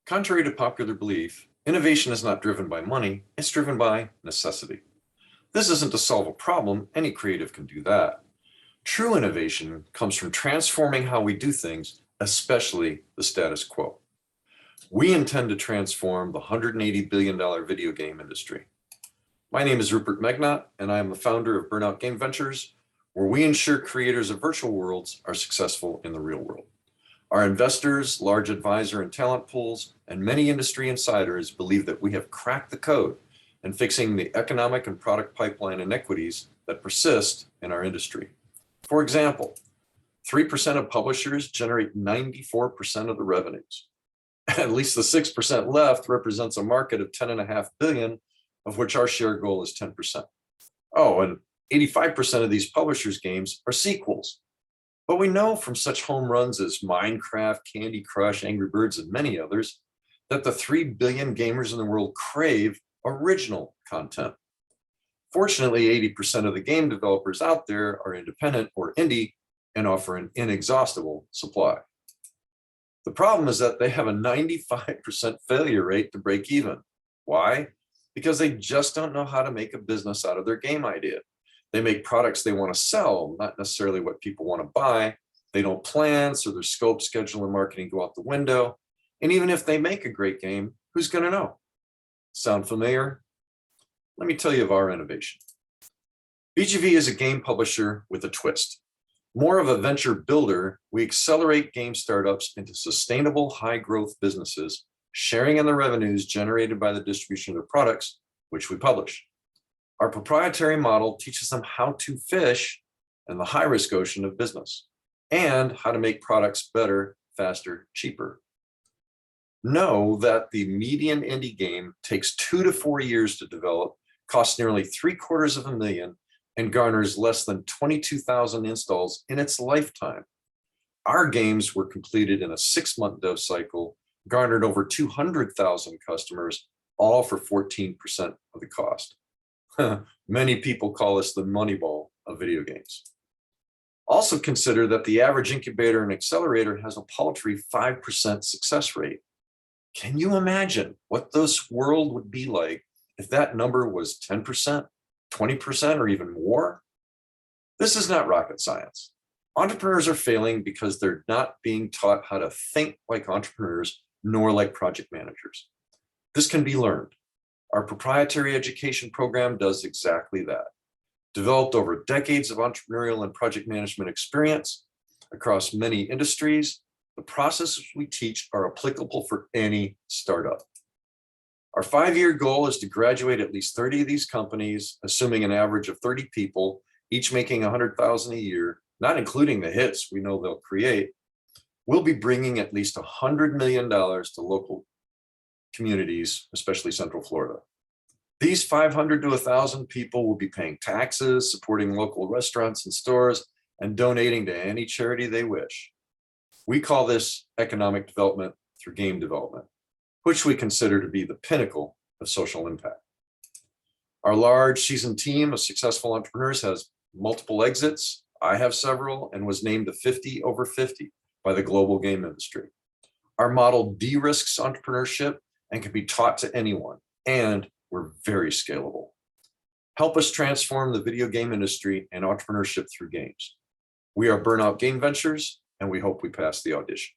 Contrary to popular belief, innovation is not driven by money, it's driven by necessity. This isn't to solve a problem, any creative can do that. True innovation comes from transforming how we do things, especially the status quo. We intend to transform the $180 billion video game industry. My name is Rupert Megnot, and I am the founder of Burnout Game Ventures, where we ensure creators of virtual worlds are successful in the real world. Our investors, large advisor and talent pools, and many industry insiders believe that we have cracked the code in fixing the economic and product pipeline inequities that persist in our industry. For example, 3% of publishers generate 94% of the revenues. At least the 6% left represents a market of $10.5 billion, of which our share goal is 10%. Oh, and 85% of these publishers' games are sequels. But we know from such home runs as Minecraft, Candy Crush, Angry Birds, and many others, that the 3 billion gamers in the world crave original content. Fortunately, 80% of the game developers out there are independent or indie and offer an inexhaustible supply. The problem is that they have a 95% failure rate to break even. Why? Because they just don't know how to make a business out of their game idea. They make products they want to sell, not necessarily what people want to buy. They don't plan, so their scope, schedule, and marketing go out the window. And even if they make a great game, who's going to know? Sound familiar? Let me tell you of our innovation. BGV is a game publisher with a twist. More of a venture builder, we accelerate game startups into sustainable high-growth businesses, sharing in the revenues generated by the distribution of their products, which we publish. Our proprietary model teaches them how to fish in the high-risk ocean of business and how to make products better, faster, cheaper. Know that the median indie game takes 2 to 4 years to develop, costs nearly $750,000, and garners less than 22,000 installs in its lifetime. Our games were completed in a 6-month dev cycle, garnered over 200,000 customers, all for 14% of the cost. Many people call us the Moneyball of video games. Also consider that the average incubator and accelerator has a paltry 5% success rate. Can you imagine what this world would be like if that number was 10%, 20%, or even more? This is not rocket science. Entrepreneurs are failing because they're not being taught how to think like entrepreneurs, nor like project managers. This can be learned. Our proprietary education program does exactly that. Developed over decades of entrepreneurial and project management experience across many industries, the processes we teach are applicable for any startup. Our 5-year goal is to graduate at least 30 of these companies, assuming an average of 30 people, each making $100,000 a year, not including the hits we know they'll create. We'll be bringing at least $100 million to local communities, especially Central Florida. These 500 to 1,000 people will be paying taxes, supporting local restaurants and stores, and donating to any charity they wish. We call this economic development through game development, which we consider to be the pinnacle of social impact. Our large seasoned team of successful entrepreneurs has multiple exits. I have several and was named the 50 over 50 by the global game industry. Our model de-risks entrepreneurship and can be taught to anyone, and we're very scalable. Help us transform the video game industry and entrepreneurship through games. We are Burnout Game Ventures, and we hope we pass the audition.